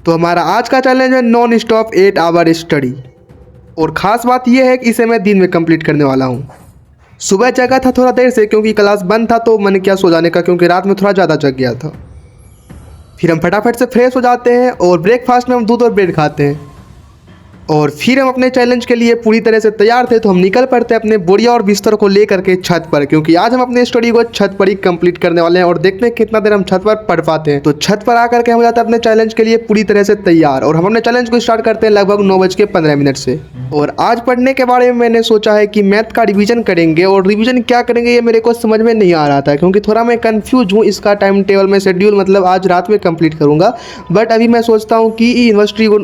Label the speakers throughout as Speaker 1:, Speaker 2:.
Speaker 1: तो हमारा आज का चैलेंज है नॉन स्टॉप 8 आवर स्टडी। और ख़ास बात यह है कि इसे मैं दिन में कंप्लीट करने वाला हूँ। सुबह जगा था थोड़ा देर से क्योंकि क्लास बंद था, तो मैंने क्या सो जाने का, क्योंकि रात में थोड़ा ज़्यादा जग गया था। फिर हम फटाफट से फ्रेश हो जाते हैं और ब्रेकफास्ट में हम दूध और ब्रेड खाते हैं। और फिर हम अपने चैलेंज के लिए पूरी तरह से तैयार थे, तो हम निकल पड़ते हैं अपने बोरिया और बिस्तर को लेकर के छत पर, क्योंकि आज हम अपने स्टडी को छत पर ही कंप्लीट करने वाले हैं और देखते हैं कितना देर हम छत पर पढ़ पाते हैं। तो छत पर आकर के हम हो जाते हैं अपने चैलेंज के लिए पूरी तरह से तैयार, और हम अपने चैलेंज को स्टार्ट करते हैं लगभग 9:15 से। और आज पढ़ने के बारे में मैंने सोचा है कि मैथ का रिवीजन करेंगे, और रिवीजन क्या करेंगे ये मेरे को समझ में नहीं आ रहा था, क्योंकि थोड़ा मैं कंफ्यूज हूँ इसका टाइम टेबल में शेड्यूल, मतलब आज रात में कंप्लीट करूँगा। बट अभी मैं सोचता हूँ कि यूनिवर्सिटी को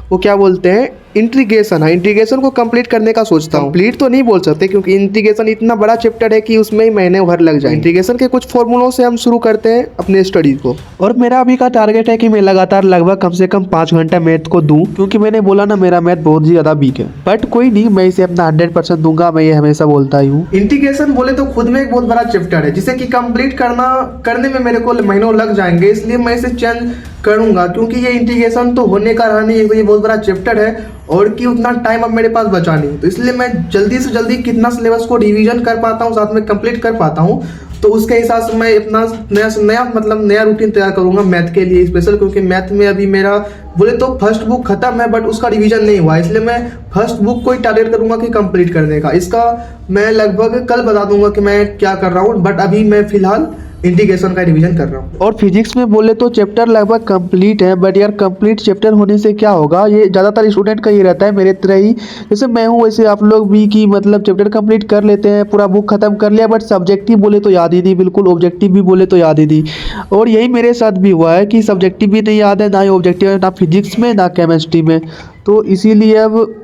Speaker 1: वो क्या बोलते हैं, इंटीग्रेशन है, इंटीग्रेशन को कंप्लीट करने का सोचता हूँ। कंप्लीट तो नहीं बोल सकते क्योंकि इंटीग्रेशन इतना बड़ा चैप्टर है कि उसमें ही महीने भर लग जाए। इंटीग्रेशन के कुछ फॉर्मूलों से हम शुरू करते हैं अपने स्टडी को। और मेरा अभी का टारगेट है कि मैं लगातार लगभग कम से कम 5 घंटा मैथ को दूं, क्योंकि मैंने बोला ना मेरा मैथ बहुत ही ज़्यादा वीक है। बट कोई नहीं, मैं इसे अपना 100% दूंगा, मैं ये हमेशा बोलता ही हूँ। इंटीग्रेशन बोले तो खुद में एक बहुत बड़ा चैप्टर है, जिसे कि कंप्लीट करने में मेरे को महीनों लग जाएंगे, इसलिए मैं इसे चेंज करूंगा, क्योंकि ये इंटीग्रेशन तो होने का रहा नहीं, ये बहुत बड़ा चैप्टर है और कि उतना टाइम अब मेरे पास बचा नहीं। तो इसलिए मैं जल्दी से जल्दी कितना सिलेबस को रिवीजन कर पाता हूँ, साथ में कंप्लीट कर पाता हूँ, तो उसके हिसाब से मैं अपना नया रूटीन तैयार करूंगा मैथ के लिए स्पेशल। क्योंकि मैथ में अभी मेरा बोले तो फर्स्ट बुक खत्म है, बट उसका रिवीजन नहीं हुआ, इसलिए मैं फर्स्ट बुक को ही टारगेट करूंगा कि कंप्लीट करने का। इसका मैं लगभग कल बता दूंगा कि मैं क्या कर रहा हूँ, बट अभी मैं फिलहाल इंटीग्रेशन का रिवीजन कर रहा हूँ। और फिजिक्स में बोले तो चैप्टर लगभग कंप्लीट है, बट यार कंप्लीट चैप्टर होने से क्या होगा, ये ज़्यादातर स्टूडेंट का ये रहता है, मेरे तरह ही जैसे मैं हूँ वैसे आप लोग भी, कि मतलब चैप्टर कंप्लीट कर लेते हैं, पूरा बुक खत्म कर लिया, बट सब्जेक्टिव बोले तो याद ही नहीं बिल्कुल, ऑब्जेक्टिव भी बोले तो याद ही नहीं। और यही मेरे साथ भी हुआ है कि सब्जेक्टिव भी नहीं याद है, ना ही ऑब्जेक्टिव है, ना फिजिक्स में ना केमिस्ट्री में। तो इसीलिए अब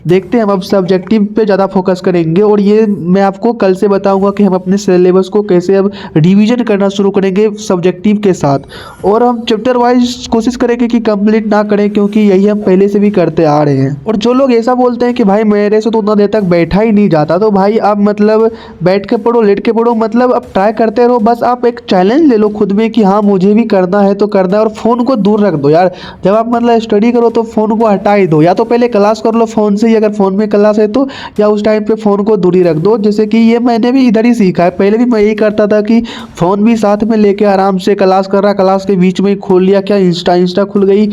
Speaker 1: देखते हैं, हम अब सब्जेक्टिव पे ज़्यादा फोकस करेंगे, और ये मैं आपको कल से बताऊंगा कि हम अपने सिलेबस को कैसे अब रिवीजन करना शुरू करेंगे सब्जेक्टिव के साथ। और हम चैप्टर वाइज कोशिश करेंगे कि कंप्लीट ना करें, क्योंकि यही हम पहले से भी करते आ रहे हैं। और जो लोग ऐसा बोलते हैं कि भाई मेरे से तो उतना देर तक बैठा ही नहीं जाता, तो भाई आप मतलब बैठ के पढ़ो, लेट के पढ़ो, मतलब अब ट्राई करते रहो। बस आप एक चैलेंज ले लो खुद में कि हाँ मुझे भी करना है तो करना है। और फ़ोन को दूर रख दो यार, जब आप मतलब स्टडी करो तो फ़ोन को हटा ही दो, या तो पहले क्लास कर लो फ़ोन से ही, अगर फ़ोन में क्लास है तो, या उस टाइम पे फ़ोन को दूरी रख दो। जैसे कि ये मैंने भी इधर ही सीखा है, पहले भी मैं यही करता था कि फ़ोन भी साथ में लेके आराम से क्लास कर रहा, क्लास के बीच में ही खोल लिया, क्या इंस्टा खुल गई,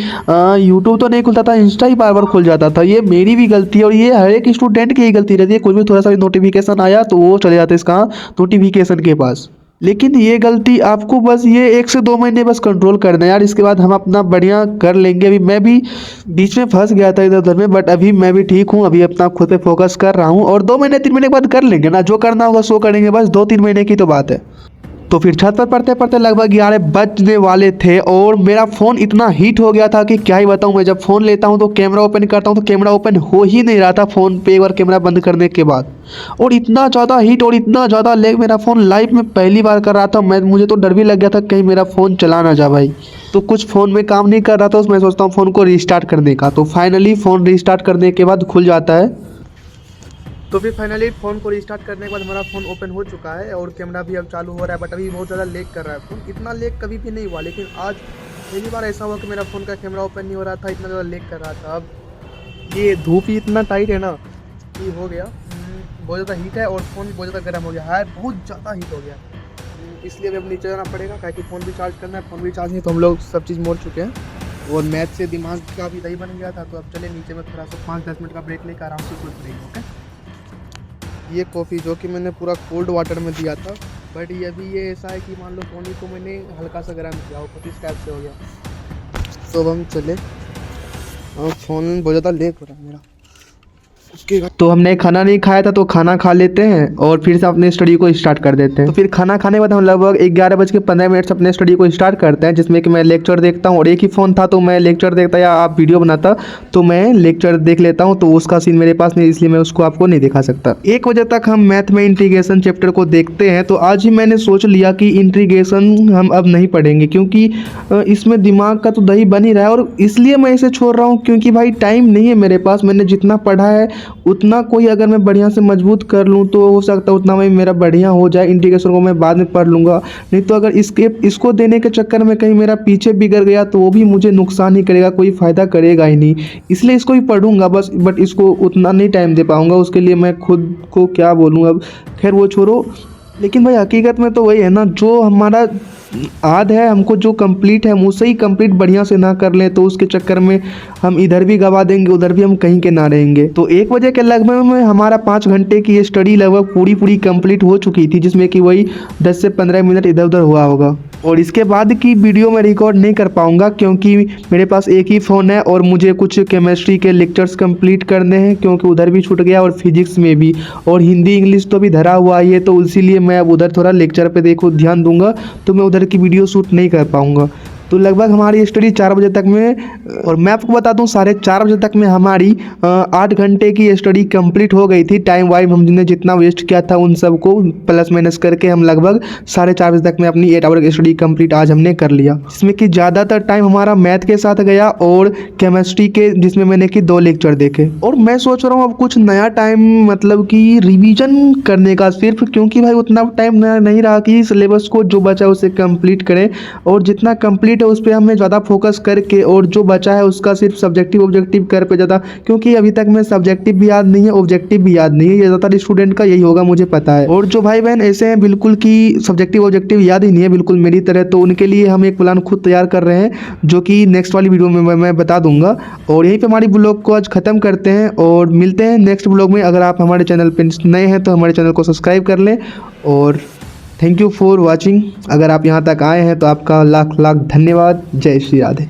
Speaker 1: यूट्यूब तो नहीं खुलता था, इंस्टा ही बार बार खुल जाता था। ये मेरी भी गलती है, और ये हर एक स्टूडेंट की ही गलती रहती है, कुछ भी थोड़ा सा भी नोटिफिकेशन आया तो वो चले जाते इसका नोटिफिकेशन के पास। लेकिन ये गलती आपको बस ये 1 से 2 महीने बस कंट्रोल करना है यार, इसके बाद हम अपना बढ़िया कर लेंगे। अभी मैं भी बीच में फंस गया था इधर उधर में, बट अभी मैं भी ठीक हूँ, अभी अपना खुद पे फोकस कर रहा हूँ, और 2 महीने 3 महीने के बाद कर लेंगे ना, जो करना होगा सो करेंगे, बस 2-3 महीने की तो बात है। तो फिर छत पर पढ़ते पढ़ते लगभग 11 बजने वाले थे, और मेरा फ़ोन इतना हीट हो गया था कि क्या ही बताऊं। मैं जब फ़ोन लेता हूं तो कैमरा ओपन करता हूं तो कैमरा ओपन हो ही नहीं रहा था फ़ोन पे एक बार कैमरा बंद करने के बाद। और इतना ज़्यादा हीट और इतना ज़्यादा लैग, मेरा फ़ोन लाइफ में पहली बार कर रहा था मैं, मुझे तो डर भी लग गया था कहीं मेरा फ़ोन चला ना जा भाई। तो कुछ फ़ोन में काम नहीं कर रहा था, मैं सोचता हूँ फ़ोन को रीस्टार्ट करने का, तो फाइनली फ़ोन रीस्टार्ट करने के बाद खुल जाता है। तो फिर फाइनली फ़ोन को रीस्टार्ट करने के बाद हमारा फ़ोन ओपन हो चुका है, और कैमरा भी अब चालू हो रहा है, बट अभी बहुत ज़्यादा लेग कर रहा है फ़ोन। इतना लेग कभी भी नहीं हुआ, लेकिन आज पहली बार ऐसा हुआ कि मेरा फ़ोन का कैमरा ओपन नहीं हो रहा था, इतना ज़्यादा लेग कर रहा था। अब ये धूप ही इतना टाइट है ना कि हो गया, बहुत ज़्यादा हीट है, और फ़ोन भी बहुत ज़्यादा गर्म हो गया है, बहुत ज़्यादा हीट हो गया, इसलिए अभी अब नीचे जाना पड़ेगा, क्योंकि फ़ोन भी चार्ज करना है। फ़ोन भी चार्ज नहीं तो हम लोग सब चीज़ मोड़ चुके हैं, और मैथ से दिमाग का भी दही बन गया था। तो अब चले नीचे में थोड़ा सा 5-10 मिनट का ब्रेक लेकर आराम से सोच रही हूँ। ओके, ये कॉफ़ी जो कि मैंने पूरा कोल्ड वाटर में दिया था, बट ये अभी ये ऐसा है कि मान लो पानी को मैंने हल्का सा गर्म किया और कुछ इस टाइप से हो गया। तो अब हम चले, और फ़ोन बहुत ज़्यादा लेट हो रहा है मेरा। तो हमने खाना नहीं खाया था, तो खाना खा लेते हैं और फिर से अपने स्टडी को स्टार्ट कर देते हैं। तो फिर खाना खाने के बाद हम लगभग 11:15 से अपने स्टडी को स्टार्ट करते हैं, जिसमें कि मैं लेक्चर देखता हूँ, और एक ही फ़ोन था तो मैं लेक्चर देखता या आप वीडियो बनाता तो मैं लेक्चर देख लेता हूँ, तो उसका सीन मेरे पास नहीं, इसलिए मैं उसको आपको नहीं दिखा सकता। 1 बजे तक हम मैथ में इंटीग्रेशन चैप्टर को देखते हैं। तो आज ही मैंने सोच लिया कि इंटीग्रेशन हम अब नहीं पढ़ेंगे, क्योंकि इसमें दिमाग का तो दही बन ही रहा है, और इसलिए मैं इसे छोड़ रहा हूँ क्योंकि भाई टाइम नहीं है मेरे पास। मैंने जितना पढ़ा है उतना कोई अगर मैं बढ़िया से मजबूत कर लूँ तो हो सकता है उतना मैं मेरा बढ़िया हो जाए। इंटीग्रेशन को मैं बाद में पढ़ लूँगा, नहीं तो अगर इसको देने के चक्कर में कहीं मेरा पीछे बिगड़ गया तो वो भी मुझे नुकसान ही करेगा, कोई फ़ायदा करेगा ही नहीं। इसलिए इसको भी पढ़ूंगा बस, बट इसको उतना नहीं टाइम दे पाऊँगा, उसके लिए मैं खुद को क्या बोलूँ अब। खैर वो छोड़ो, लेकिन भाई हकीकत में तो वही है ना, जो हमारा आद है हमको जो कंप्लीट है हम उसे ही कंप्लीट बढ़िया से ना कर लें तो उसके चक्कर में हम इधर भी गवा देंगे, उधर भी हम कहीं के ना रहेंगे। तो 1 बजे के लगभग में हमारा 5 घंटे की ये स्टडी लगभग पूरी कंप्लीट हो चुकी थी, जिसमें कि वही 10 से 15 मिनट इधर उधर हुआ होगा। और इसके बाद की वीडियो मैं रिकॉर्ड नहीं कर पाऊँगा क्योंकि मेरे पास एक ही फ़ोन है और मुझे कुछ केमिस्ट्री के लेक्चर्स कंप्लीट करने हैं, क्योंकि उधर भी छूट गया और फिजिक्स में भी, और हिंदी इंग्लिश तो भी धरा हुआ ही है, तो इसीलिए मैं अब उधर थोड़ा लेक्चर पे देखो ध्यान दूंगा, तो मैं उधर की वीडियो शूट नहीं कर पाऊँगा। तो लगभग हमारी स्टडी 4 बजे तक में, और मैं आपको बता दूं 4:30 बजे तक में हमारी 8 घंटे की स्टडी कंप्लीट हो गई थी। टाइम वाइम हमने जितना वेस्ट किया था उन सब को प्लस माइनस करके हम लगभग 4:30 बजे तक में अपनी 8 आवर की स्टडी कंप्लीट आज हमने कर लिया, जिसमें कि ज़्यादातर टाइम हमारा मैथ के साथ गया और केमिस्ट्री के, जिसमें मैंने कि 2 लेक्चर देखे। और मैं सोच रहा हूँ अब कुछ नया टाइम मतलब कि रिविज़न करने का सिर्फ, क्योंकि भाई उतना टाइम नहीं रहा कि सिलेबस को जो बचा उसे कंप्लीट करें, और जितना कंप्लीट है उस पर हमें ज़्यादा फोकस करके, और जो बचा है उसका सिर्फ सब्जेक्टिव ऑब्जेक्टिव कर पे ज़्यादा, क्योंकि अभी तक मैं सब्जेक्टिव भी याद नहीं है, ऑब्जेक्टिव भी याद नहीं है। ये ज़्यादातर स्टूडेंट का यही होगा मुझे पता है। और जो भाई बहन ऐसे हैं बिल्कुल कि सब्जेक्टिव ऑब्जेक्टिव याद ही नहीं है बिल्कुल मेरी तरह, तो उनके लिए हम एक प्लान खुद तैयार कर रहे हैं जो कि नेक्स्ट वाली वीडियो में मैं बता दूंगा। और यहीं पर हमारी ब्लॉग को आज ख़त्म करते हैं और मिलते हैं नेक्स्ट ब्लॉग में। अगर आप हमारे चैनल पर नए हैं तो हमारे चैनल को सब्सक्राइब कर लें, और थैंक यू फॉर वॉचिंग। अगर आप यहाँ तक आए हैं तो आपका लाख लाख धन्यवाद। जय श्री राधे।